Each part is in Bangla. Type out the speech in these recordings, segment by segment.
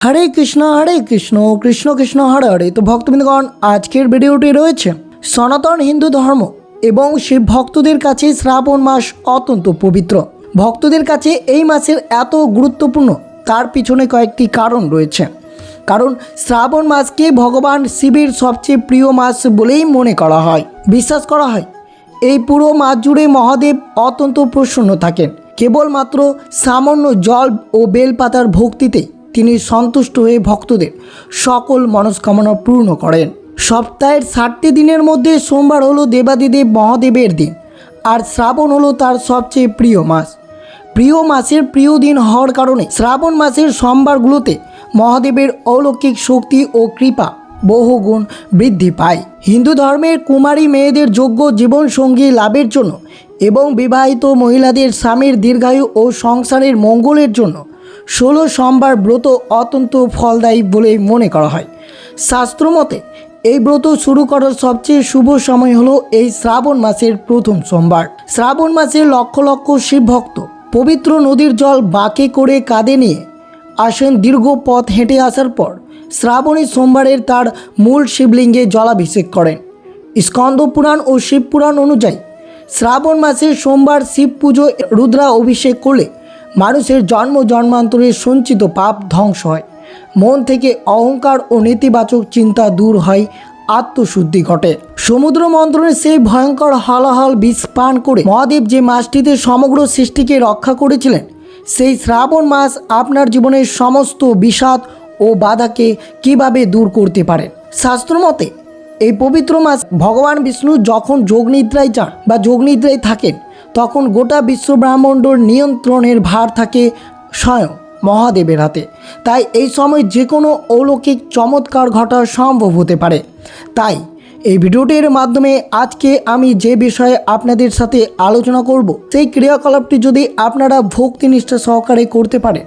হরে কৃষ্ণ কৃষ্ণ কৃষ্ণ হরে হরে। তো ভক্তবৃন্দগণ, আজকের ভিডিওটি রয়েছে সনাতন হিন্দু ধর্ম এবং শিব ভক্তদের কাছে শ্রাবণ মাস অত্যন্ত পবিত্র। ভক্তদের কাছে এই মাসের এত গুরুত্বপূর্ণ, তার পিছনে কয়েকটি কারণ রয়েছে। কারণ শ্রাবণ মাসকে ভগবান শিবের সবচেয়ে প্রিয় মাস বলেই মনে করা হয়। বিশ্বাস করা হয় এই পুরো মাস জুড়ে মহাদেব অত্যন্ত প্রসন্ন থাকেন। কেবলমাত্র সামান্য জল ও বেলপাতার ভক্তিতে তিনি সন্তুষ্ট হয়ে ভক্তদের সকল মনস্কামনা পূর্ণ করেন। সপ্তাহের 60টি দিনের মধ্যে সোমবার হলো দেবাদিদেব মহাদেবের দিন, আর শ্রাবণ হলো তার সবচেয়ে প্রিয় মাস। প্রিয় মাসের প্রিয় দিন হওয়ার কারণে শ্রাবণ মাসের সোমবারগুলোতে মহাদেবের অলৌকিক শক্তি ও কৃপা বহুগুণ বৃদ্ধি পায়। হিন্দু ধর্মের কুমারী মেয়েদের যোগ্য জীবনসঙ্গী লাভের জন্য এবং বিবাহিত মহিলাদের স্বামীর দীর্ঘায়ু ও সংসারের মঙ্গলের জন্য 16 সোমবার ব্রত অত্যন্ত ফলদায়ী বলে মনে করা হয়। শাস্ত্রমতে এই ব্রত শুরু করার সবচেয়ে শুভ সময় হলো এই শ্রাবণ মাসের প্রথম সোমবার। শ্রাবণ মাসে লক্ষ লক্ষ শিব ভক্ত পবিত্র নদীর জল বাঁকে করে কাঁধে নিয়ে আসেন। দীর্ঘ পথ হেঁটে আসার পর শ্রাবণী সোমবারের তার মূল শিবলিঙ্গে জলাভিষেক করেন। স্কন্দ পুরাণ ও শিব পুরাণ অনুযায়ী শ্রাবণ মাসের সোমবার শিব পুজো রুদ্রা অভিষেক করলে মানুষের জন্ম জন্মান্তরের সঞ্চিত পাপ ধ্বংস হয়, মন থেকে অহংকার ও নেতিবাচক চিন্তা দূর হয়, আত্মশুদ্ধি ঘটে। সমুদ্র মন্থনের সেই ভয়ঙ্কর হলাহল বিষ পান করে মহাদেব যে মাসটিতে সমগ্র সৃষ্টিকে রক্ষা করেছিলেন, সেই শ্রাবণ মাস আপনার জীবনের সমস্ত বিষাদ ও বাধাকে কিভাবে দূর করতে পারেন। শাস্ত্রমতে এই পবিত্র মাস ভগবান বিষ্ণু যখন যোগনিদ্রায় যান বা যোগনিদ্রায় থাকেন, তখন গোটা বিশ্ব ব্রহ্মাণ্ডর নিয়ন্ত্রণের ভার থাকে স্বয়ং মহাদেবের হাতে। তাই এই সময় যে কোনো অলৌকিক চমৎকার ঘটা সম্ভব হতে পারে। তাই এই ভিডিওটির মাধ্যমে আজকে আমি যে বিষয়ে আপনাদের সাথে আলোচনা করব, সেই ক্রিয়াকলাপটি যদি আপনারা ভক্তিনিষ্ঠা সহকারে করতে পারেন,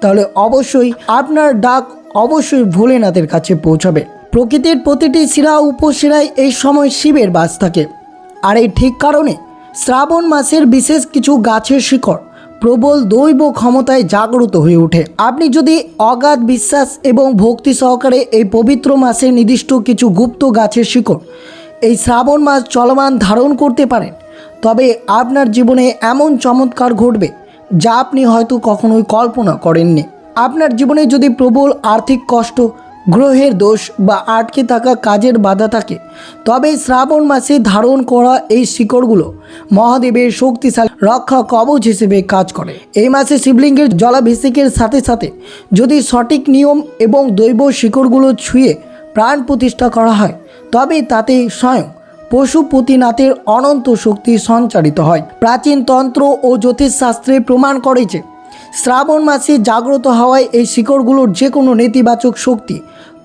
তাহলে অবশ্যই আপনার ডাক অবশ্যই ভোলেনাথের কাছে পৌঁছাবে। প্রকৃতির প্রতিটি শিরা উপশিরায় এই সময় শিবের বাস থাকে, আর এই ঠিক কারণে শ্রাবণ মাসের বিশেষ কিছু গাছের শিকড় প্রবল দৈব ক্ষমতায় জাগ্রত হয়ে ওঠে। আপনি যদি অগাধ বিশ্বাস এবং ভক্তি সহকারে এই পবিত্র মাসে নির্দিষ্ট কিছু গুপ্ত গাছের শিকড় এই শ্রাবণ মাস চলমান ধারণ করতে পারেন, তবে আপনার জীবনে এমন চমৎকার ঘটবে যা আপনি হয়তো কখনোই কল্পনা করেননি। আপনার জীবনে যদি প্রবল আর্থিক কষ্ট, গ্রহের দোষ বা আটকে থাকা কাজের বাধা থাকে, তবে শ্রাবণ মাসে ধারণ করা এই শিকড়গুলো মহাদেবের শক্তিশালী রক্ষা কবচ হিসেবে কাজ করে। এই মাসে শিবলিঙ্গের জলাভিষেকের সাথে সাথে যদি সঠিক নিয়ম এবং দৈব শিকড়গুলো ছুঁয়ে প্রাণ প্রতিষ্ঠা করা হয়, তবে তাতে স্বয়ং পশুপতিনাথের অনন্ত শক্তি সঞ্চারিত হয়। প্রাচীন তন্ত্র ও জ্যোতিষশাস্ত্রে প্রমাণ করে যে শ্রাবণ মাসে জাগ্রত হওয়ায় এই শিকড়গুলোর যে কোনো নেতিবাচক শক্তি,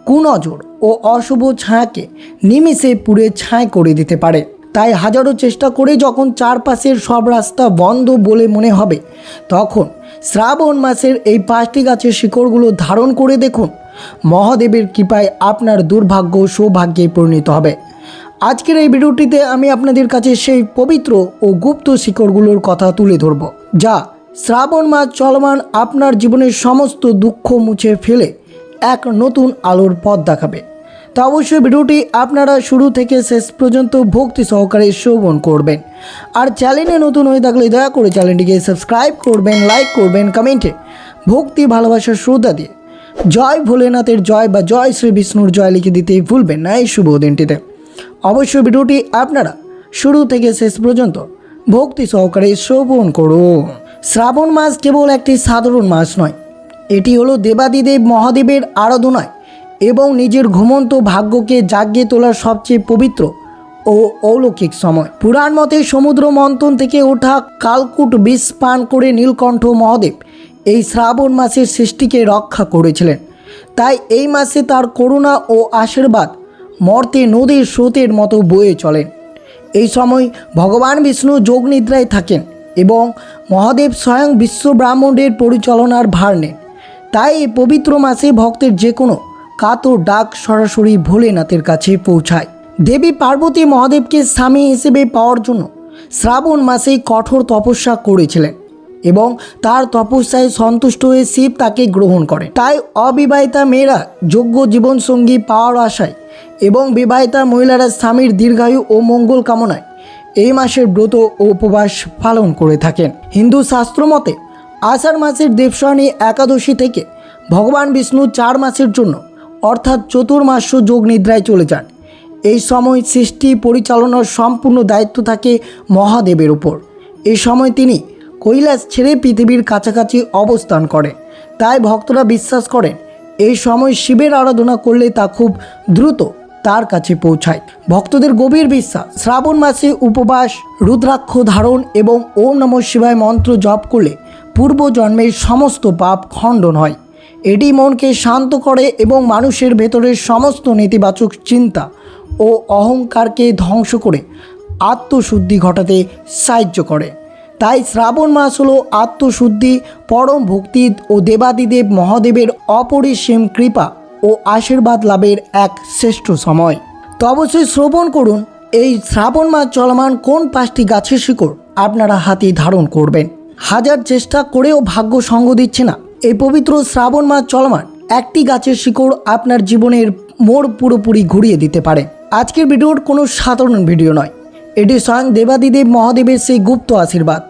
কুনজর ও অশুভ ছায়াকে নিমিষে পুড়ে ছাই করে দিতে পারে। তাই হাজারো চেষ্টা করে যখন চারপাশের সব রাস্তা বন্ধ বলে মনে হবে, তখন শ্রাবণ মাসের এই 5টি গাছের শিকড়গুলো ধারণ করে দেখুন। মহাদেবের কৃপায় আপনার দুর্ভাগ্য সৌভাগ্যে পরিণত হবে। আজকের এই ভিডিওটিতে আমি আপনাদের কাছে সেই পবিত্র ও গুপ্ত শিকড়গুলোর কথা তুলে ধরব, যা শ্রাবণ মাস চলমান আপনার জীবনের সমস্ত দুঃখ মুছে ফেলে এক নতুন আলোর পথ দেখাবে। তো অবশ্যই ভিডিওটি আপনারা শুরু থেকে শেষ পর্যন্ত ভক্তি সহকারে শ্রবণ করবেন। আর চ্যানেলে নতুন হয়ে থাকলে দয়া করে চ্যানেলটিকে সাবস্ক্রাইব করবেন, লাইক করবেন, কমেন্টে ভক্তি ভালোবাসার শ্রদ্ধা দিয়ে জয় ভোলেনাথের জয় বা জয় শ্রী বিষ্ণুর জয় লিখে দিতে ভুলবেন না এই শুভ দিনটিতে। অবশ্যই ভিডিওটি আপনারা শুরু থেকে শেষ পর্যন্ত ভক্তি সহকারে শ্রবণ করুন। শ্রাবণ মাস কেবল একটি সাধারণ মাস নয়, এটি হলো দেবাদিদেব মহাদেবের আরাধনায় এবং নিজের ঘুমন্ত ভাগ্যকে জাগিয়ে তোলার সবচেয়ে পবিত্র ও অলৌকিক সময়। পুরাণ মতে সমুদ্র মন্থন থেকে ওঠা কালকুট বিষ পান করে নীলকণ্ঠ মহাদেব এই শ্রাবণ মাসের সৃষ্টিকে রক্ষা করেছিলেন। তাই এই মাসে তার করুণা ও আশীর্বাদ মর্তে নদীর স্রোতের মতো বয়ে চলেন। এই সময় ভগবান বিষ্ণু যোগনিদ্রায় থাকেন এবং মহাদেব স্বয়ং বিশ্ব ব্রহ্মাণ্ডের পরিচালনার ভার নেন। তাই এই পবিত্র মাসে ভক্তের যে কোনো কাতর ডাক সরাসরি ভোলেনাথের কাছে পৌঁছায়। দেবী পার্বতী মহাদেবকে স্বামী হিসেবে পাওয়ার জন্য শ্রাবণ মাসে কঠোর তপস্যা করেছিলেন। এবং তার তপস্যায় সন্তুষ্ট হয়ে শিব তাকে গ্রহণ করে। তাই অবিবাহিতা মেয়েরা যোগ্য জীবনসঙ্গী পাওয়ার আশায় এবং বিবাহিতা মহিলারা স্বামীর দীর্ঘায়ু ও মঙ্গল কামনায় এই মাসের ব্রত ও উপবাস পালন করে থাকেন। হিন্দু শাস্ত্র মতে আষাঢ় মাসের দেবশয়নী একাদশী থেকে ভগবান বিষ্ণু 4 মাসের জন্য অর্থাৎ চতুর্মাস্য যোগ নিদ্রায় চলে যান। এই সময় সৃষ্টি পরিচালনার সম্পূর্ণ দায়িত্ব থাকে মহাদেবের উপর। এই সময় তিনি কৈলাস ছেড়ে পৃথিবীর কাছাকাছি অবস্থান করেন। তাই ভক্তরা বিশ্বাস করেন এই সময় শিবের আরাধনা করলে তা খুব দ্রুত তার কাছে পৌঁছায়। ভক্তদের গভীর বিশ্বাস শ্রাবণ মাসে উপবাস, রুদ্রাক্ষ ধারণ এবং ওম নমঃ শিবায় মন্ত্র জপ করলে পূর্বজন্মের সমস্ত পাপ খণ্ডন হয়। এটি মনকে শান্ত করে এবং মানুষের ভেতরের সমস্ত নেতিবাচক চিন্তা ও অহংকারকে ধ্বংস করে আত্মশুদ্ধি ঘটাতে সাহায্য করে। তাই শ্রাবণ মাস হলো আত্মশুদ্ধি, পরম ভক্তি ও দেবাদিদেব মহাদেবের অপরিসীম কৃপা ও আশীর্বাদ লাভের এক শ্রেষ্ঠ সময়। তো অবশ্যই শ্রবণ করুন এই শ্রাবণ মাস চলমান কোন 5টি গাছের শিকড় আপনারা হাতে ধারণ করবেন। হাজার চেষ্টা করেও ভাগ্য সঙ্গ দিচ্ছে না, এই পবিত্র শ্রাবণ মাস চলমান একটি গাছের শিকড় আপনার জীবনের মোড় পুরোপুরি ঘুরিয়ে দিতে পারে। আজকের ভিডিওর কোনো সাধারণ ভিডিও নয়, এটি স্বয়ং দেবাদিদেব মহাদেবের সেই গুপ্ত আশীর্বাদ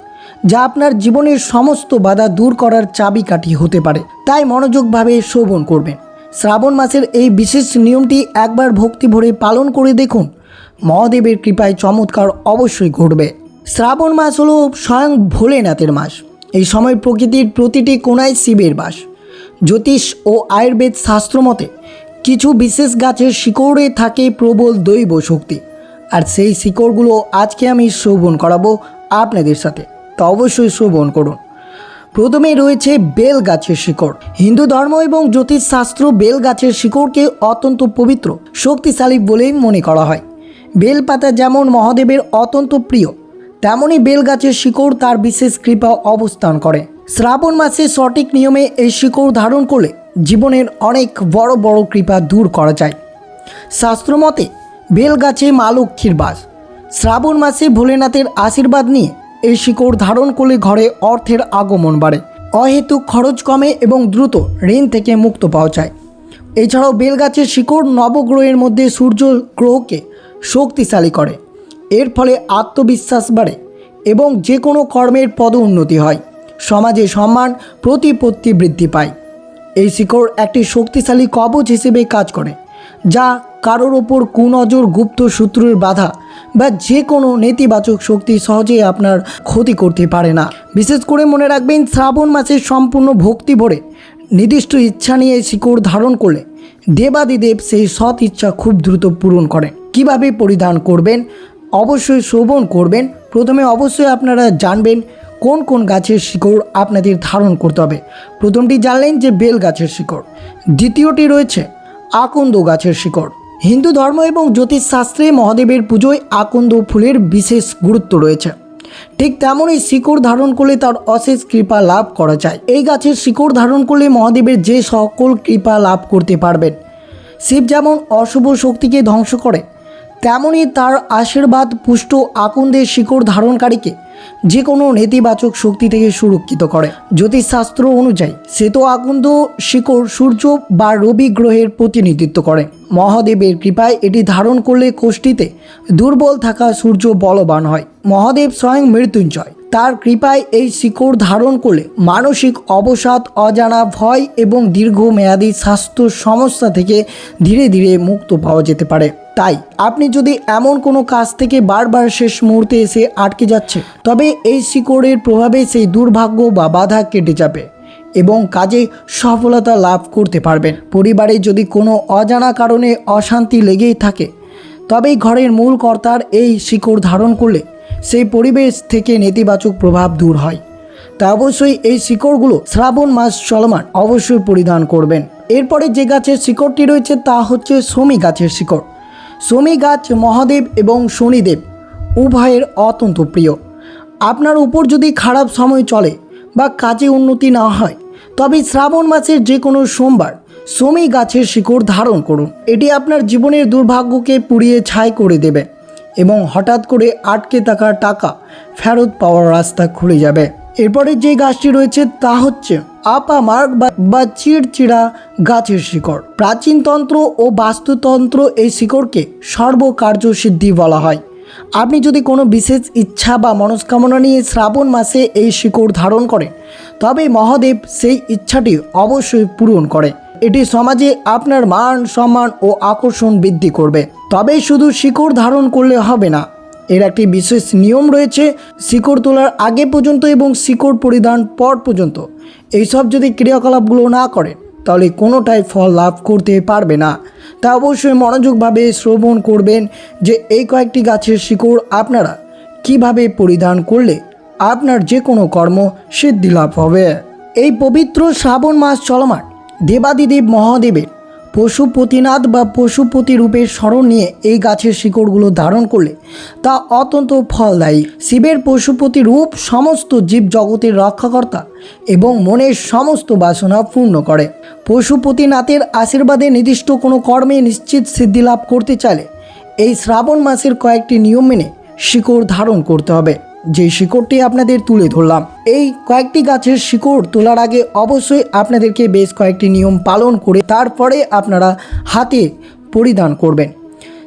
যা আপনার জীবনের সমস্ত বাধা দূর করার চাবিকাঠি হতে পারে। তাই মনোযোগভাবে শ্রবণ করবেন। শ্রাবণ মাসের এই বিশেষ নিয়মটি একবার ভক্তি ভরে পালন করে দেখুন, মহাদেবের কৃপায় চমৎকার অবশ্যই ঘটবে। শ্রাবণ মাস হলো স্বয়ং ভোলেনাথের মাস। এই সময় প্রকৃতির প্রতিটি কোণায় শিবের বাস। জ্যোতিষ ও আয়ুর্বেদ শাস্ত্র মতে কিছু বিশেষ গাছের শিকড়ে থাকে প্রবল দৈব শক্তি, আর সেই শিকড়গুলো আজকে আমি শ্রবণ করাবো আপনাদের সাথে। তো অবশ্যই শ্রবণ করুন। প্রথমে রয়েছে বেল গাছের শিকড়। হিন্দু ধর্ম এবং জ্যোতিষ শাস্ত্র বেল গাছের শিকড়কে অত্যন্ত পবিত্র, শক্তিশালী বলেই মনে করা হয়। বেল পাতা যেমন মহাদেবের অত্যন্ত প্রিয়, তেমনই বেল গাছের শিকড় তার বিশেষ কৃপা অবস্থান করে। শ্রাবণ মাসে সঠিক নিয়মে এই শিকড় ধারণ করলে জীবনের অনেক বড় বড় কৃপা দূর করা যায়। শাস্ত্র মতে বেল গাছে মা লক্ষ্মীর বাস। শ্রাবণ মাসে ভোলেনাথের আশীর্বাদ নিয়ে এই শিকড় ধারণ করলে ঘরে অর্থের আগমন বাড়ে, অহেতুক খরচ কমে এবং দ্রুত ঋণ থেকে মুক্ত পাওয়া যায়। এছাড়াও বেল গাছের শিকড় নবগ্রহের মধ্যে সূর্য গ্রহকে শক্তিশালী করে। এর ফলে আত্মবিশ্বাস বাড়ে এবং যে কোনো কর্মের পদোন্নতি হয়, সমাজে সম্মান প্রতিপত্তি বৃদ্ধি পায়। এই শিকড় একটি শক্তিশালী কবচ হিসেবে কাজ করে, যা কারোর ওপর কুনজর, গুপ্ত শত্রুর বাধা বা যে কোনো নেতিবাচক শক্তি সহজেই আপনার ক্ষতি করতে পারে না। বিশেষ করে মনে রাখবেন, শ্রাবণ মাসে সম্পূর্ণ ভক্তি ভরে নির্দিষ্ট ইচ্ছা নিয়ে শিকড় ধারণ করলে দেবাদিদেব সেই সৎ ইচ্ছা খুব দ্রুত পূরণ করেন। কিভাবে পরিধান করবেন অবশ্যই শ্রবণ করবেন। প্রথমে অবশ্যই আপনারা জানবেন কোন কোন গাছের শিকড় আপনাদের ধারণ করতে হবে। প্রথমটি জানলেন যে বেল গাছের শিকড়, দ্বিতীয়টি রয়েছে আকন্দ গাছের শিকড়। হিন্দু ধর্ম এবং জ্যোতিষ শাস্ত্রে মহাদেবের পুজোয় আকন্দ ফুলের বিশেষ গুরুত্ব রয়েছে। ঠিক তেমনই শিকড় ধারণ করলে তার অশেষ কৃপা লাভ করা যায়। এই গাছের শিকড় ধারণ করলে মহাদেবের যে সকল কৃপা লাভ করতে পারবেন। শিব যেমন অশুভ শক্তিকে ধ্বংস করে, তেমনই তার আশীর্বাদ পুষ্ট আকন্দের শিকড় ধারণকারীকে যে কোনো নেতিবাচক শক্তি থেকে সুরক্ষিত করে। জ্যোতিষশাস্ত্র অনুযায়ী শ্বেত আকন্দ শিকড় সূর্য বা রবি গ্রহের প্রতিনিধিত্ব করে। মহাদেবের কৃপায় এটি ধারণ করলে কোষ্ঠীতে দুর্বল থাকা সূর্য বলবান হয়। মহাদেব স্বয়ং মৃত্যুঞ্জয়, তার কৃপায় এই শিকড় ধারণ করলে মানসিক অবসাদ, অজানা ভয় এবং দীর্ঘমেয়াদী স্বাস্থ্য সমস্যা থেকে ধীরে ধীরে মুক্ত পাওয়া যেতে পারে। তাই আপনি যদি এমন কোনো কাজ থেকে বারবার শেষ মুহূর্তে এসে আটকে যাচ্ছে, তবে এই শিকড়ের প্রভাবে সেই দুর্ভাগ্য বা বাধা কেটে যাবে এবং কাজে সফলতা লাভ করতে পারবেন। পরিবারে যদি কোনো অজানা কারণে অশান্তি লেগেই থাকে, তবেই ঘরের মূল কর্তার এই শিকড় ধারণ করলে সেই পরিবেশ থেকে নেতিবাচক প্রভাব দূর হয়। তা অবশ্যই এই শিকড়গুলো শ্রাবণ মাস চলমান অবশ্যই পরিধান করবেন। এরপরে যে গাছের শিকড়টি রয়েছে তা হচ্ছে শমী গাছের শিকড়। শমী গাছ মহাদেব এবং শনিদেব উভয়ের অত্যন্ত প্রিয়। আপনার উপর যদি খারাপ সময় চলে বা কাজে উন্নতি না হয়, তবে শ্রাবণ মাসের যে কোনো সোমবার শমী গাছের শিকড় ধারণ করুন। এটি আপনার জীবনের দুর্ভাগ্যকে পুড়িয়ে ছাই করে দেবে এবং হঠাৎ করে আটকে থাকা টাকা ফেরত পাওয়ার রাস্তা খুলে যাবে। এরপরে যে গাছটি রয়েছে তা হচ্ছে আপামার্ক বা চিড়চিড়া গাছের শিকড়। প্রাচীন তন্ত্র ও বাস্তুতন্ত্র এই শিকড়কে সর্বকার্যসিদ্ধি বলা হয়। আপনি যদি কোনো বিশেষ ইচ্ছা বা মনস্কামনা নিয়ে শ্রাবণ মাসে এই শিকড় ধারণ করেন, তবে মহাদেব সেই ইচ্ছাটি অবশ্যই পূরণ করে। এটি সমাজে আপনার মান সম্মান ও আকর্ষণ বৃদ্ধি করবে। তবে শুধু শিকড় ধারণ করলে হবে না, এর একটি বিশেষ নিয়ম রয়েছে। শিকড় তোলার আগে পর্যন্ত এবং শিকড় পরিধান পর পর্যন্ত এইসব যদি ক্রিয়াকলাপগুলো না করেন, তাহলে কোনোটাই ফল লাভ করতে পারবে না। তা অবশ্যই মনোযোগভাবে শ্রবণ করবেন যে এই কয়েকটি গাছের শিকড় আপনারা কিভাবে পরিধান করলে আপনার যে কোনো কর্ম সিদ্ধি লাভ হবে। এই পবিত্র শ্রাবণ মাস চলমান দেবাদিদেব মহাদেবের পশুপতিনাথ বা পশুপতি রূপের স্মরণ নিয়ে এই গাছের শিকড়গুলো ধারণ করলে তা অত্যন্ত ফলদায়ী। শিবের পশুপতি রূপ সমস্ত জীব জগতের রক্ষাকর্তা এবং মনের সমস্ত বাসনা পূর্ণ করে। পশুপতিনাথের আশীর্বাদে নির্দিষ্ট কোনো কর্মে নিশ্চিত সিদ্ধি লাভ করতে চাইলে এই শ্রাবণ মাসের কয়েকটি নিয়ম মেনে শিকড় ধারণ করতে হবে, যে শিকড়টি আপনাদের তুলে ধরলাম। এই কয়েকটি গাছের শিকড় তোলার আগে অবশ্যই আপনাদেরকে বেশ কয়েকটি নিয়ম পালন করে তারপরে আপনারা হাতে পরিধান করবেন।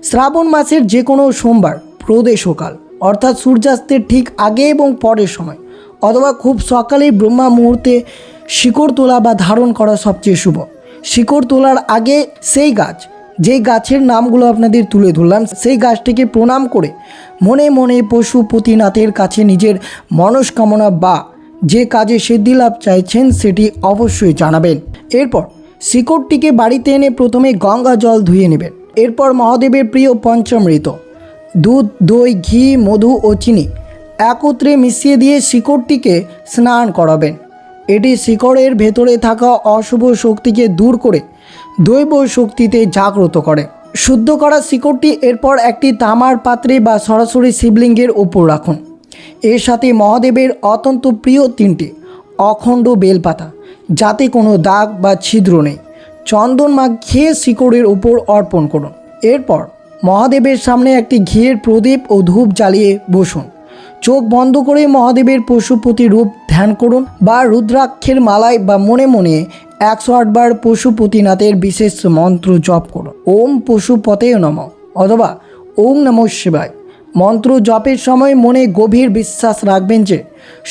শ্রাবণ মাসের যে কোনো সোমবার প্রদোষকাল অর্থাৎ সূর্যাস্তের ঠিক আগে এবং পরের সময় অথবা খুব সকালে ব্রহ্মা মুহূর্তে শিকড় তোলা বা ধারণ করা সবচেয়ে শুভ। শিকড় তোলার আগে সেই গাছ, যেই গাছের নামগুলো আপনাদের তুলে ধরলাম, সেই গাছটিকে প্রণাম করে মনে মনে পশুপতিনাথের কাছে নিজের মনস্কামনা বা যে কাজে সিদ্ধি লাভ চাইছেন সেটি অবশ্যই জানাবেন। এরপর শিকড়টিকে বাড়িতে এনে প্রথমে গঙ্গা জল ধুয়ে নেবেন। এরপর মহাদেবের প্রিয় পঞ্চামৃত দুধ, দই, ঘি, মধু ও চিনি একত্রে মিশিয়ে দিয়ে শিকড়টিকে স্নান করাবেন। এটি শিকড়ের ভেতরে থাকা অশুভ শক্তিকে দূর করে দৈব শক্তিতে জাগ্রত করে। শুদ্ধ করা শিকড়টি এরপর একটি তামার পাত্রে বা সরাসরি শিবলিঙ্গের ওপর রাখুন। এর সাথে মহাদেবের অত্যন্ত প্রিয় 3টি অখণ্ড বেলপাতা, যাতে কোনো দাগ বা ছিদ্র নেই, চন্দন মাখিয়ে শিকড়ের উপর অর্পণ করুন। এরপর মহাদেবের সামনে একটি ঘিয়ের প্রদীপ ও ধূপ জ্বালিয়ে বসুন। চোখ বন্ধ করে মহাদেবের পশুপতি রূপ ধ্যান করুন বা রুদ্রাক্ষের মালায় বা মনে মনে 108 বার পশুপতিনাথের বিশেষ মন্ত্র জপ করুন। ওম পশুপতেয় নমঃ অথবা ওম নমঃ শিবায় মন্ত্র জপের সময় মনে গভীর বিশ্বাস রাখবেন যে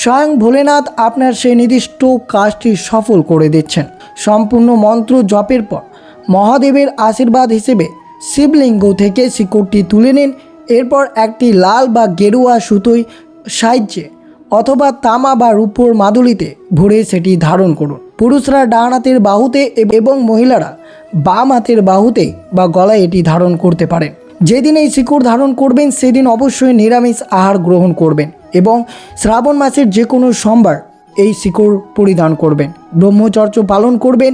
স্বয়ং ভোলেনাথ আপনার সেই নির্দিষ্ট কাজটি সফল করে দিচ্ছেন। সম্পূর্ণ মন্ত্র জপের পর মহাদেবের আশীর্বাদ হিসেবে শিবলিঙ্গ থেকে শিকড়টি তুলে নিন। এরপর একটি লাল বা গেরুয়া সুতোই সাহায্যে অথবা তামা বা রূপোর মাদুলিতে ভরে সেটি ধারণ করুন। পুরুষরা ডান হাতের বাহুতে এবং মহিলারা বাম হাতের বাহুতে বা গলায় এটি ধারণ করতে পারেন। যেদিন এই শিকড় ধারণ করবেন সেদিন অবশ্যই নিরামিষ আহার গ্রহণ করবেন এবং শ্রাবণ মাসের যে কোনো সোমবার এই শিকড় পরিধান করবেন। ব্রহ্মচর্য পালন করবেন।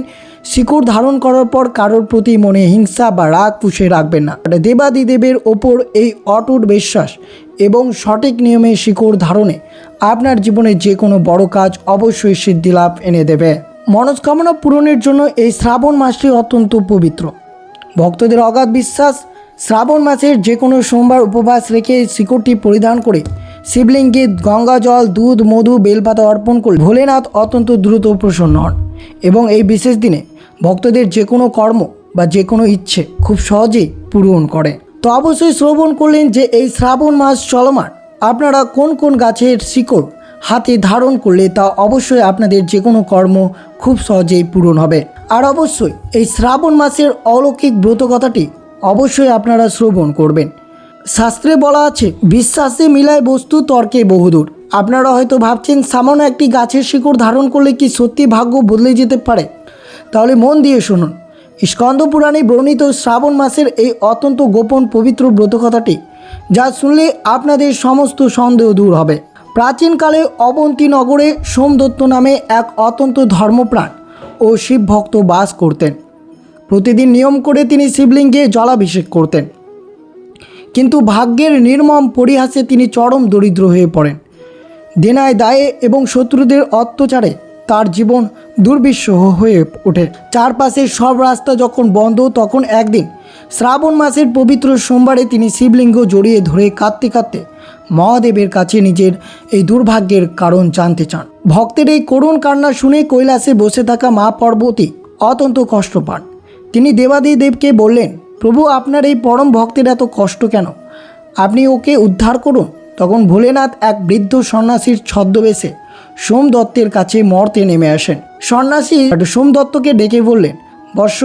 শিকড় ধারণ করার পর কারোর প্রতি মনে হিংসা বা রাগ পুষে রাখবেন না। দেবাদিদেবের ওপর এই অটুট বিশ্বাস এবং সঠিক নিয়মে শিকড় ধারণে আপনার জীবনে যে কোনো বড় কাজ অবশ্যই সিদ্ধি লাভ এনে দেবে। মনস্কামনা পূরণের জন্য এই শ্রাবণ মাসটি অত্যন্ত পবিত্র। ভক্তদের অগাধ বিশ্বাস, শ্রাবণ মাসের যে কোনো সোমবার উপবাস রেখে শিকড়টি পরিধান করে শিবলিঙ্গে গঙ্গা জল, দুধ, মধু, বেলপাতা অর্পণ করলে ভোলেনাথ অত্যন্ত দ্রুত প্রসন্ন হন এবং এই বিশেষ দিনে ভক্তদের যে কোনো কর্ম বা যে কোনো ইচ্ছে খুব সহজেই পূরণ করে। তো অবশ্যই শ্রবণ করলেন যে এই শ্রাবণ মাস চলমান আপনারা কোন কোন গাছের শিকড় হাতে ধারণ করলে তা অবশ্যই আপনাদের যে কোনো কর্ম খুব সহজেই পূরণ হবে। আর অবশ্যই এই শ্রাবণ মাসের অলৌকিক ব্রত কথাটি অবশ্যই আপনারা শ্রবণ করবেন। শাস্ত্রে বলা আছে, বিশ্বাসে মিলায় বস্তু তর্কে বহুদূর। আপনারা হয়তো ভাবছেন সামান্য একটি গাছের শিকড় ধারণ করলে কি সত্যি ভাগ্য বদলে যেতে পারে? তাহলে মন দিয়ে শুনুন। স্কন্দ পুরাণে বর্ণিত শ্রাবণ মাসের এই অত্যন্ত গোপন পবিত্র ব্রত কথাটি যা শুনলে আপনাদের সমস্ত সন্দেহ দূর হবে। প্রাচীনকালে অবন্তী নগরে সোমদত্ত নামে এক অত্যন্ত ধর্মপ্রাণ ও শিব ভক্ত বাস করতেন। প্রতিদিন নিয়ম করে তিনি শিবলিঙ্গে জলাভিষেক করতেন, কিন্তু ভাগ্যের নির্মম পরিহাসে তিনি চরম দরিদ্র হয়ে পড়েন। দেনায় দায়ে এবং শত্রুদের অত্যাচারে তার জীবন দুর্বিষহ হয়ে ওঠে। চারপাশের সব রাস্তা যখন বন্ধ, তখন একদিন শ্রাবণ মাসের পবিত্র সোমবারে তিনি শিবলিঙ্গ জড়িয়ে ধরে কাঁদতে কাঁদতে মহাদেবের কাছে নিজের এই দুর্ভাগ্যের কারণ জানতে চান। ভক্তের এই করুণ কান্না শুনে কৈলাসে বসে থাকা মা পার্বতী অত্যন্ত কষ্ট পান। তিনি দেবাদিদেবকে বললেন, প্রভু, আপনার এই পরম ভক্তের এত কষ্ট কেন? আপনি ওকে উদ্ধার করুন। তখন ভোলেনাথ এক বৃদ্ধ সন্ন্যাসীর ছদ্মবেশে সোমদত্তের কাছে মর্তে নেমে আসেন। সন্ন্যাসী সোমদত্তকে ডেকে বললেন, বৎস,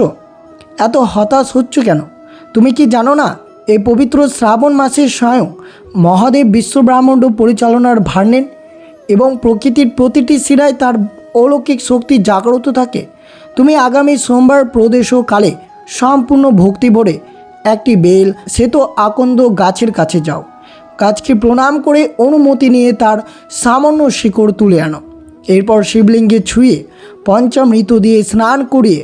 এত হতাশ হচ্ছ কেন? তুমি কি জানো না, এই পবিত্র শ্রাবণ মাসের স্বয়ং মহাদেব বিশ্বব্রহ্মাণ্ড পরিচালনার ভার নেন এবং প্রকৃতির প্রতিটি শিরায় তার অলৌকিক শক্তি জাগ্রত থাকে। তুমি আগামী সোমবার প্রদেশকালে সম্পূর্ণ ভক্তি ভরে একটি বেল শ্বেত আকন্দ গাছের কাছে যাও। গাছকে প্রণাম করে অনুমতি নিয়ে তার সামান্য শিকড় তুলে আনো। এরপর শিবলিঙ্গে ছুঁয়ে পঞ্চামৃত দিয়ে স্নান করিয়ে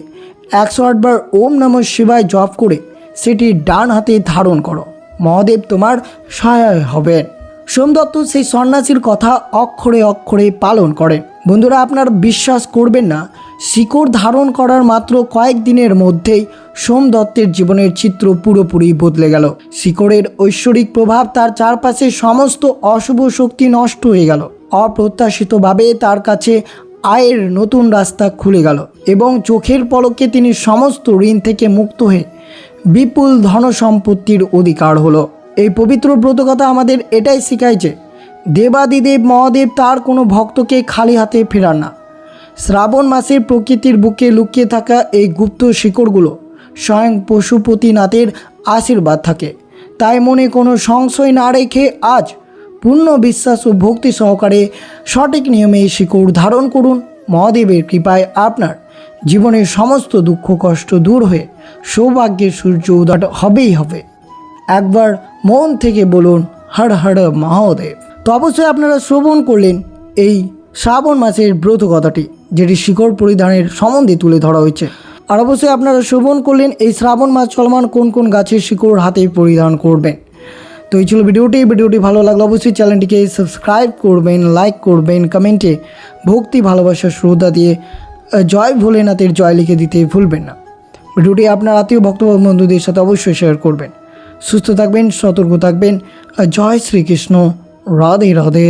108 বার ওম নমঃ শিবায় জপ করে সেটি ডান হাতে ধারণ করো। মহাদেব তোমার সহায় হবেন। সোমদত্ত সেই সন্ন্যাসীর কথা অক্ষরে অক্ষরে পালন করেন। বন্ধুরা, আপনার বিশ্বাস করবেন না, শিকড় ধারণ করার মাত্র কয়েকদিনের মধ্যেই সোমদত্তের জীবনের চিত্র পুরোপুরি বদলে গেল। শিকড়ের ঐশ্বরিক প্রভাব তার চারপাশে সমস্ত অশুভ শক্তি নষ্ট হয়ে গেল। অপ্রত্যাশিতভাবে তার কাছে আয়ের নতুন রাস্তা খুলে গেল এবং চোখের পলকে তিনি সমস্ত ঋণ থেকে মুক্ত হয়ে বিপুল ধন সম্পত্তির অধিকার হলো। এই পবিত্র ব্রতকথা আমাদের এটাই শেখায় যে দেবাদিদেব মহাদেব তার কোনো ভক্তকে খালি হাতে ফেরান না। শ্রাবণ মাসের প্রকৃতির বুকে লুকিয়ে থাকা এই গুপ্ত শিকড়গুলো স্বয়ং পশুপতিনাথের আশীর্বাদ থাকে। তাই মনে কোনো সংশয় না রেখে আজ পূর্ণ বিশ্বাস ও ভক্তি সহকারে সঠিক নিয়মে এই শিকড় ধারণ করুন। মহাদেবের কৃপায় আপনার জীবনের সমস্ত দুঃখ কষ্ট দূর হয়ে সৌভাগ্যের সূর্য উদয় হবেই হবে। একবার মন থেকে বলুন, হর হর মহাদেব। তো অবশ্যই আপনারা শ্রবণ করলেন এই শ্রাবণ মাসের ব্রত কথাটি, যেটি শিকড় পরিধানের সম্বন্ধে তুলে ধরা হয়েছে। আর অবশ্যই আপনারা শ্রবণ করলেন এই শ্রাবণ মাস চলমান কোন কোন গাছের শিকড় হাতে পরিধান করবেন। তো এই ছিল ভিডিওটি ভালো লাগলে অবশ্যই চ্যানেলটিকে সাবস্ক্রাইব করবেন, লাইক করবেন, কমেন্টে ভক্তি ভালোবাসা শ্রদ্ধা দিয়ে জয় ভোলেনাথের জয় লিখে দিতে ভুলবেন না। ভিডিওটি আপনার আত্মীয় ভক্ত বন্ধুদের সাথে অবশ্যই শেয়ার করবেন। সুস্থ থাকবেন, সতর্ক থাকবেন। জয় শ্রীকৃষ্ণ। রাধে রাধে।